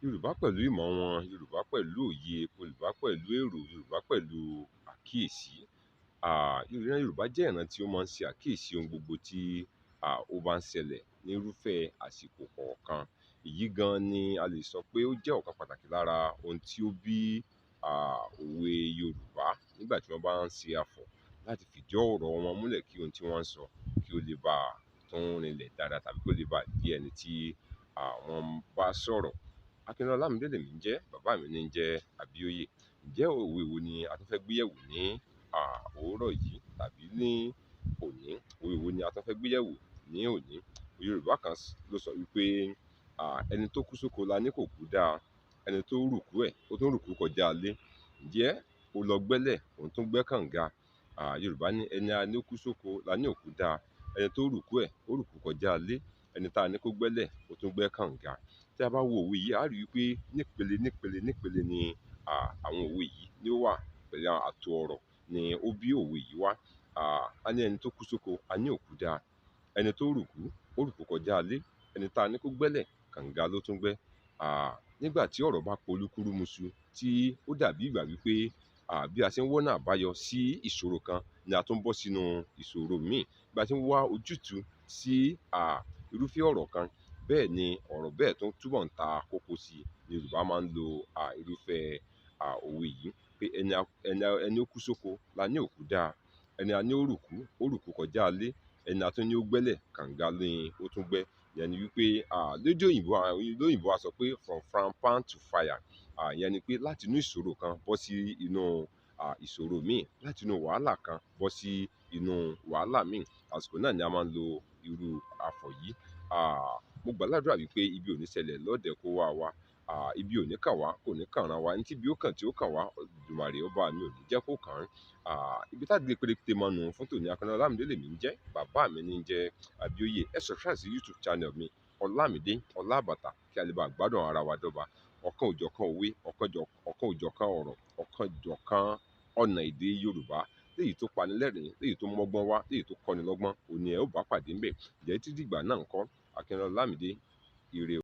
Yorùbá pẹ̀lú ìmọ̀ wọn, Yorùbá pẹ̀lú òye, Yorùbá pẹ̀lú èrò, Yorùbá pẹ̀lú àkíyèsí. Ìran Yorùbá jẹ́ ìran tí ó máa ń ṣe àkíyèsí ohun gbogbo tí ó bá ń ṣẹlẹ̀ ní irúfẹ́ àsìkò kọ̀ọ̀kan. Èyí gan ni a lè sọ pé ó jẹ́ ọ̀kan pàtàkì lára ohun tí ó bí òwe Yorùbá nígbà tí wọ́n bá ń ṣe àfọ̀ láti fìdí ọ̀rọ̀ wọn múlẹ̀ kí ohun tí wọ́n ń sọ kí ó lè bá tún rinlẹ̀ dáadáa tàbí kí ó lè bá yé ẹni tí wọ́n bá sọ̀rọ̀. Akínọlá Ọlámídé lèmi ń jẹ́, bàbá mi ní ń jẹ́ Abíóyè. Ǹjẹ́ òwe wo ni a tún fẹ́ gbé yẹ̀wò ní òwúrọ̀ yìí tàbí ní òní? Òwe wo ni a tún fẹ́ gbé yẹ̀wò ní òní? Yorùbá kan ló sọ wípé ẹni tó kú sóko laní kò kú dáa, ẹni tó rùkú ẹ̀ ó tún rùkú kọjá ilé. Ǹjẹ́ ó lọ gbẹ́lẹ̀ òun tún gbẹ́ kànga? Yorùbá ní ẹni a ní ó kú sóko laní ò kú dáa, ẹni tó rùkú ẹ̀ ó rùkú kọjá ilé, ẹni tá a ní kó gbẹ́lẹ̀ ó tún gbẹ́ kànga. Tí a bá wo òwe yìí, a rí i wípé nípele ni àwọn òwe yìí ni ó wà, pẹ̀lú àtò ọ̀rọ̀ ni ó bí òwe yìí wá. A ní ẹni tó kú sóko a ní ò kú dáa, ẹni tó rùkú ó rùkú kọjá ilé, ẹni tá a ní kó gbẹ́lẹ̀ kànga ló tún gbẹ́. Nígbà tí ọ̀rọ̀ bá polúkúrúmuṣu tí ó dàbí ìgbà wípé bí a ṣe ń wọ́nà àbáyọ sí ìṣòro kan ni a tún bọ́ sínú ìṣòro míì. Bí a ṣe ń wá ojútùú sí irúfẹ́ ọ̀rọ̀ kan, bẹ́ẹ̀ ni ọ̀rọ̀ bẹ́ẹ̀ tó túbọ̀ ń ta kókó sí i. Yorùbá máa ń lo irúfẹ́ òwe yìí pé ẹni ó kú sóko laní ò kú dáa, ẹni a ní ó rùkú kọjá ilé, ẹni a tún ní ó gbẹ́lẹ̀ kànga ni ó tún gbẹ́. Ìyẹn ni wípé lédè òyìnbó a sọ pé from frying pan to fire. Ìyẹn ni pé láti inú ìṣòro kan bọ́ sí inú ìṣòro míì, láti inú wàhálà kan bọ́ sí inú wàhálà míì. Àsìkò náà ni a máa ń lo irú àfọ̀ yìí. Mo gbàládùra wípé ibi ò ní ṣẹlẹ̀ lọ́dẹ̀ kó wá wa. Ibi ò ní kàn wá, kò ní kàn ran wa. Ẹni tí ibi ó kàn tí ó kàn wá, Olódùmarè ọba mi ò ní jẹ́ kó kàn án. Ibi tá gbé péréte mọ́ nù fún tòní. Akínọlá Ọlámídé lèmi ń jẹ́, bàbá mi ní ń jẹ́ Abíóyè. Ẹ subscribe sí YouTube channel mi, Ọlámídé Ọlábàtà, kí a lè bá gbádùn ara wa dọ́ba. Ọ̀kan òjọ̀kan òwe, ọ̀kan òjọ̀kan ọ̀rọ̀, ọ̀kan òjọ̀kan ọ̀nà èdè Yorùbá, léyìí tó pani lẹ́rìn-ín, léyìí tó mọ́gbọ́n wá, léyìí tó kọ́ni lọ́gbọ́n, òní ẹ ó bá pàdé ńbẹ̀. Ǹjẹ́ títí dìgbà náà ńkọ́, Akínọlá Ọlámídé, ire o.